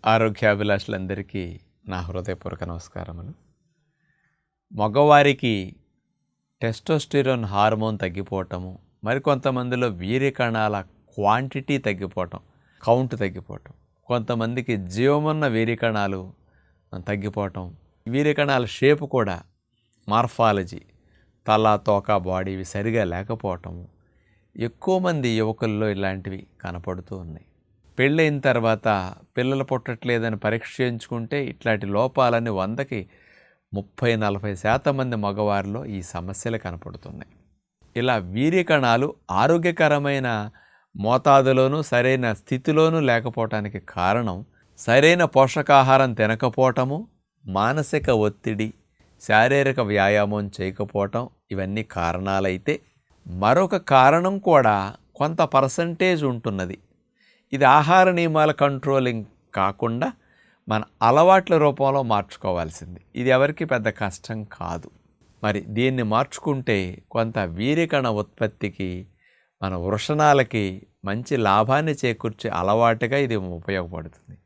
ఆరోగ్యాభిలాషులందరికీ నా హృదయపూర్వక నమస్కారములు. మగవారికి టెస్టోస్టిరోన్ హార్మోన్ తగ్గిపోవటము, మరికొంతమందిలో వీర్యకణాల క్వాంటిటీ తగ్గిపోవటం, కౌంట్ తగ్గిపోవటం, కొంతమందికి జీవమున్న వీర్యకణాలు తగ్గిపోవటం, వీర్యకణాల షేపు కూడా మార్ఫాలజీ తల తోక బాడీ ఇవి సరిగా లేకపోవటము ఎక్కువ మంది యువకుల్లో ఇలాంటివి కనపడుతూ ఉన్నాయి. పెళ్ళైన తర్వాత పిల్లలు పుట్టట్లేదని పరీక్ష చేయించుకుంటే ఇట్లాంటి లోపాలని 100కి 30-40% మంది మగవారిలో ఈ సమస్యలు కనపడుతున్నాయి. ఇలా వీర్యకణాలు ఆరోగ్యకరమైన మోతాదులోనూ సరైన స్థితిలోనూ లేకపోవటానికి కారణం సరైన పోషకాహారం తినకపోవటము, మానసిక ఒత్తిడి, శారీరక వ్యాయామం చేయకపోవటం ఇవన్నీ కారణాలైతే మరొక కారణం కూడా కొంత పర్సంటేజ్ ఉంటున్నది. ఇది ఆహార నియమాల కంట్రోలింగ్ కాకుండా మన అలవాట్ల రూపంలో మార్చుకోవాల్సింది. ఇది ఎవరికి పెద్ద కష్టం కాదు. మరి దీన్ని మార్చుకుంటే కొంత వీర్యకణ ఉత్పత్తికి మన వృషణాలకి మంచి లాభాన్ని చేకూర్చే అలవాటుగా ఇది ఉపయోగపడుతుంది.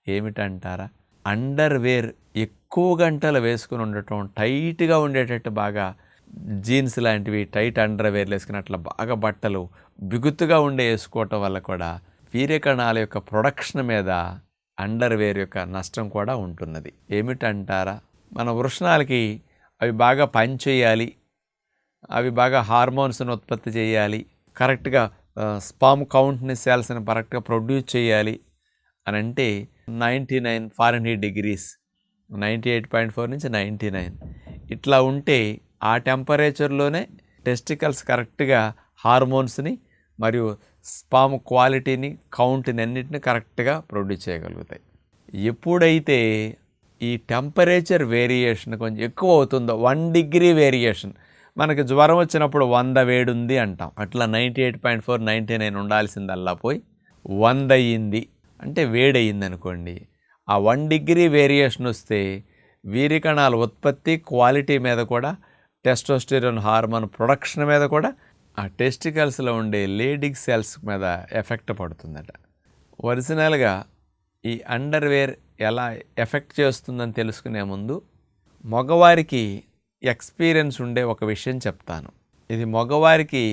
ఏమిటంటారా? అండర్వేర్ ఎక్కువ గంటలు వేసుకుని ఉండటం, టైట్గా ఉండేటట్టు బాగా జీన్స్ లాంటివి టైట్ అండర్వేర్లు వేసుకుని అట్లా బాగా బట్టలు బిగుతుగా ఉండే వేసుకోవటం వల్ల కూడా వీర్యకణాల యొక్క ప్రొడక్షన్ మీద అండర్వేర్ యొక్క నష్టం కూడా ఉంటున్నది. ఏమిటంటారా? మన వృషణాలకి అవి బాగా పనిచేయాలి, అవి బాగా హార్మోన్స్ని ఉత్పత్తి చేయాలి, కరెక్ట్గా స్పామ్ కౌంట్ని సెల్స్ని కరెక్ట్గా ప్రొడ్యూస్ చేయాలి అని అంటే 99 ఫారెన్హీట్ డిగ్రీస్ 98.4 నుంచి 99 ఇట్లా ఉంటే ఆ టెంపరేచర్లోనే టెస్టికల్స్ కరెక్ట్గా హార్మోన్స్ని మరియు స్పామ్ క్వాలిటీని కౌంట్ని అన్నిటిని కరెక్ట్గా ప్రొడ్యూస్ చేయగలుగుతాయి. ఎప్పుడైతే ఈ టెంపరేచర్ వేరియేషన్ కొంచెం ఎక్కువ అవుతుందో 1 డిగ్రీ వేరియేషన్, మనకి జ్వరం వచ్చినప్పుడు 100 వేడి ఉంది అంటాం, అట్లా 98.4 99 ఉండాల్సిందల్లా పోయి 100 అయ్యింది అంటే వేడి అయ్యింది అనుకోండి. ఆ 1 డిగ్రీ వేరియేషన్ వస్తే వీర్యకణాల ఉత్పత్తి క్వాలిటీ మీద కూడా, టెస్టోస్టిరోన్ హార్మోన్ ప్రొడక్షన్ మీద కూడా, ఆ టెస్టికల్స్లో ఉండే లేడింగ్ సెల్స్ మీద ఎఫెక్ట్ పడుతుందట. ఒరిజినల్గా ఈ అండర్వేర్ ఎలా ఎఫెక్ట్ చేస్తుందని తెలుసుకునే ముందు మగవారికి ఎక్స్పీరియన్స్ ఉండే ఒక విషయం చెప్తాను. ఇది మగవారికి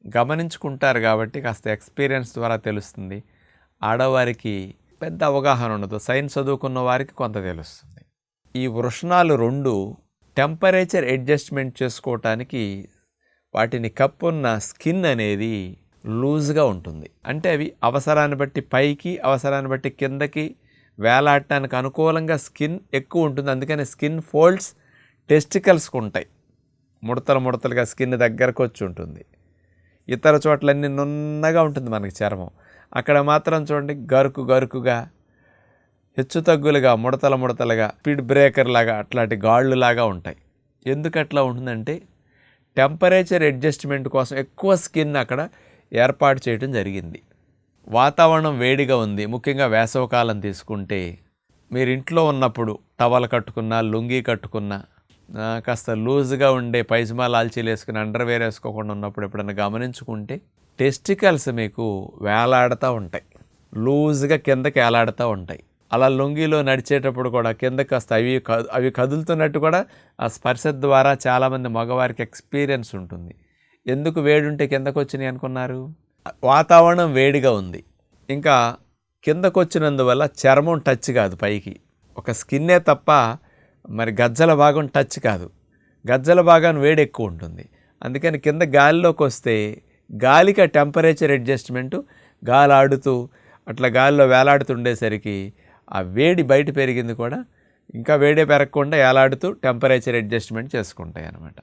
గమనించుకుంటారు కాబట్టి కాస్త ఎక్స్పీరియన్స్ ద్వారా తెలుస్తుంది. ఆడవారికి పెద్ద అవగాహన ఉండదు. సైన్స్ చదువుకున్న వారికి కొంత తెలుస్తుంది. ఈ వృషణాలు 2 టెంపరేచర్ అడ్జస్ట్మెంట్ చేసుకోవటానికి వాటిని కప్పున్న స్కిన్ అనేది లూజ్గా ఉంటుంది. అంటే అవి అవసరాన్ని బట్టి పైకి, అవసరాన్ని బట్టి కిందకి వేలాడటానికి అనుకూలంగా స్కిన్ ఎక్కువ ఉంటుంది. అందుకని స్కిన్ ఫోల్డ్స్ టెస్టికల్స్కి ఉంటాయి. ముడతలుగా స్కిన్ దగ్గరకు వచ్చి ఉంటుంది. ఇతర చోట్లన్నీ నున్నగా ఉంటుంది మనకి చర్మం. అక్కడ మాత్రం చూడండి గరుకుగా, హెచ్చుతగ్గులుగా, ముడతలుగా, స్పీడ్ బ్రేకర్ లాగా, అట్లాంటి గాళ్ళు లాగా ఉంటాయి. ఎందుకు అట్లా ఉంటుందంటే టెంపరేచర్ అడ్జస్ట్మెంట్ కోసం ఎక్కువ స్కిన్ అక్కడ ఏర్పాటు చేయడం జరిగింది. వాతావరణం వేడిగా ఉంది, ముఖ్యంగా వేసవకాలం తీసుకుంటే మీరు ఇంట్లో ఉన్నప్పుడు టవల్ కట్టుకున్నా, లుంగీ కట్టుకున్నా, కాస్త లూజ్గా ఉండే పైజమా లాల్చీలు వేసుకుని అండర్వేర్ వేసుకోకుండా ఉన్నప్పుడు ఎప్పుడైనా గమనించుకుంటే టెస్టికల్స్ మీకు వేలాడుతూ ఉంటాయి, లూజ్గా కిందకి వేలాడుతూ ఉంటాయి. అలా లొంగిలో నడిచేటప్పుడు కూడా కింద కాస్త అవి కదులుతున్నట్టు కూడా ఆ స్పర్శ ద్వారా చాలామంది మగవారికి ఎక్స్పీరియన్స్ ఉంటుంది. ఎందుకు వేడి ఉంటే కిందకు వచ్చినాయి అనుకున్నారు? వాతావరణం వేడిగా ఉంది, ఇంకా కిందకు వచ్చినందువల్ల చర్మం టచ్ కాదు పైకి, ఒక స్కిన్నే తప్ప మరి గజ్జల భాగం టచ్ కాదు. గజ్జల భాగాన్ని వేడి ఎక్కువ ఉంటుంది. అందుకని కింద గాలిలోకి వస్తే గాలికి ఆ టెంపరేచర్ అడ్జస్ట్మెంటు గాలి ఆడుతూ అట్లా గాలిలో వేలాడుతుండేసరికి ఆ వేడి బయట పెరిగింది కూడా ఇంకా వేడే పెరగకుండా ఏలాడుతూ టెంపరేచర్ అడ్జస్ట్మెంట్ చేసుకుంటాయి అన్నమాట.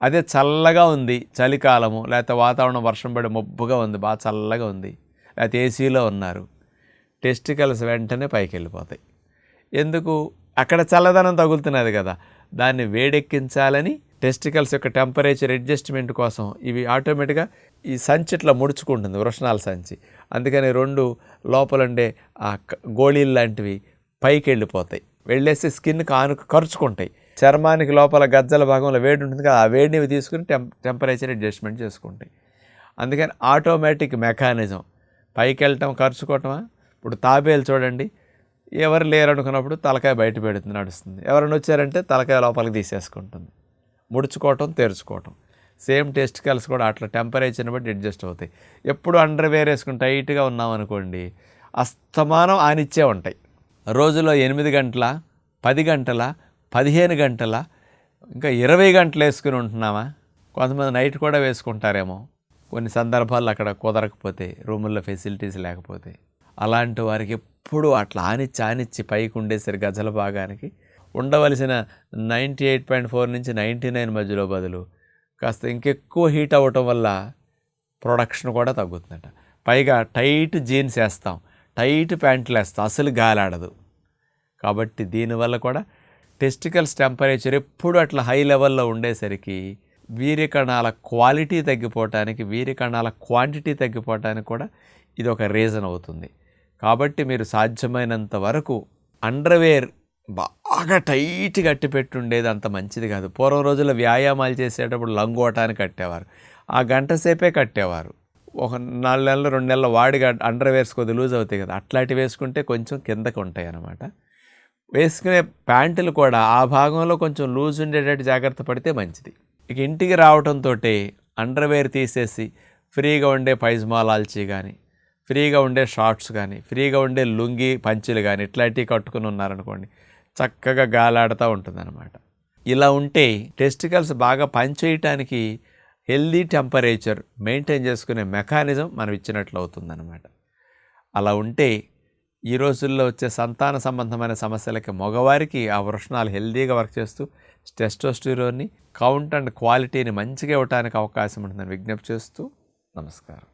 అదే చల్లగా ఉంది, చలికాలము, లేకపోతే వాతావరణం వర్షం పడే మబ్బుగా ఉంది, బాగా చల్లగా ఉంది, లేకపోతే ఏసీలో ఉన్నారు, టెస్టికల్స్ వెంటనే పైకి వెళ్ళిపోతాయి. ఎందుకు? అక్కడ చల్లదనం తగులుతున్నది కదా, దాన్ని వేడెక్కించాలని టెస్టికల్స్ యొక్క టెంపరేచర్ అడ్జస్ట్మెంట్ కోసం ఇవి ఆటోమేటిక్గా ఈ సంచి ఇట్లా ముడుచుకుంటుంది, వృషణాల సంచి. అందుకని 2 లోపల ఉండే ఆ గోళీలు లాంటివి పైకి వెళ్ళిపోతాయి, వెళ్ళేసి స్కిన్ ఖర్చుకుంటాయి. చర్మానికి లోపల గజ్జల భాగంలో వేడి ఉంటుంది కదా, ఆ వేడిని తీసుకుని టెంపరేచర్ అడ్జస్ట్మెంట్ చేసుకుంటాయి. అందుకని ఆటోమేటిక్ మెకానిజం పైకి వెళ్ళటం ఖర్చుకోవటమా, ఇప్పుడు తాబేలు చూడండి, ఎవరు లేరు అనుకున్నప్పుడు తలకాయ బయట పెడుతుంది, నడుస్తుంది. ఎవరైనా వచ్చారంటే తలకాయ లోపలికి తీసేసుకుంటుంది. ముడుచుకోవటం, తెరుచుకోవటం. సేమ్ టెస్టికల్స్ కూడా అట్లా టెంపరేచర్ని బట్టి అడ్జస్ట్ అవుతాయి. ఎప్పుడు అండర్వేర్ వేసుకుని టైట్గా ఉన్నామనుకోండి, అస్తమానం ఆనిచ్చే ఉంటాయి. రోజులో 8 గంటల, 10 గంటల, 15 గంటల, ఇంకా 20 గంటలు వేసుకుని ఉంటున్నామా? కొంతమంది నైట్ కూడా వేసుకుంటారేమో కొన్ని సందర్భాల్లో, అక్కడ కుదరకపోతే, రూముల్లో ఫెసిలిటీస్ లేకపోతే. అలాంటి వారికి ఎప్పుడు అట్లా ఆనిచ్చి పైకి ఉండేసరికి గజల భాగానికి ఉండవలసిన 98.4 నుంచి 99 మధ్యలో బదులు కాస్త ఇంకెక్కువ హీట్ అవ్వటం వల్ల ప్రొడక్షన్ కూడా తగ్గుతుందట. పైగా టైట్ జీన్స్ వేస్తాం, టైట్ ప్యాంట్లు వేస్తాం, అసలు గాలాడదు. కాబట్టి దీనివల్ల కూడా టెస్టికల్స్ టెంపరేచర్ ఎప్పుడు అట్లా హై లెవెల్లో ఉండేసరికి వీర్యకణాల క్వాలిటీ తగ్గిపోవటానికి, వీర్యకణాల క్వాంటిటీ తగ్గిపోవటానికి కూడా ఇది ఒక రీజన్ అవుతుంది. కాబట్టి మీరు సాధ్యమైనంత వరకు అండర్వేర్ బాగా టైట్ కట్టి పెట్టుండేది అంత మంచిది కాదు. పూర్వం రోజుల్లో వ్యాయామాలు చేసేటప్పుడు లంగోటానికి కట్టేవారు, ఆ గంట సేపే కట్టేవారు. ఒక 4 నెలలు 2 నెలలు వాడిగా అండర్వేర్స్ కొద్ది లూజ్ అవుతాయి కదా, అట్లాంటివి వేసుకుంటే కొంచెం కిందకు ఉంటాయి అన్నమాట. వేసుకునే ప్యాంటులు కూడా ఆ భాగంలో కొంచెం లూజ్ ఉండేటట్టు జాగ్రత్త పడితే మంచిది. ఇక ఇంటికి రావడంతో అండర్వేర్ తీసేసి ఫ్రీగా ఉండే పైజమా లాల్చీ కానీ, ఫ్రీగా ఉండే షార్ట్స్ కానీ, ఫ్రీగా ఉండే లుంగి పంచులు కానీ ఇట్లాంటివి కట్టుకుని ఉన్నారనుకోండి, చక్కగా గాలాడుతూ ఉంటుందన్నమాట. ఇలా ఉంటే టెస్టికల్స్ బాగా పనిచేయటానికి హెల్దీ టెంపరేచర్ మెయింటైన్ చేసుకునే మెకానిజం మనం ఇచ్చినట్లు అవుతుందన్నమాట. అలా ఉంటే ఈ రోజుల్లో వచ్చే సంతాన సంబంధమైన సమస్యలకి మగవారికి ఆ వృషణాలు హెల్దీగా వర్క్ చేస్తూ టెస్టోస్టిరోన్ని, కౌంట్ అండ్ క్వాలిటీని మంచిగా ఇవ్వడానికి అవకాశం ఉంటుందని విజ్ఞప్తి చేస్తూ నమస్కారం.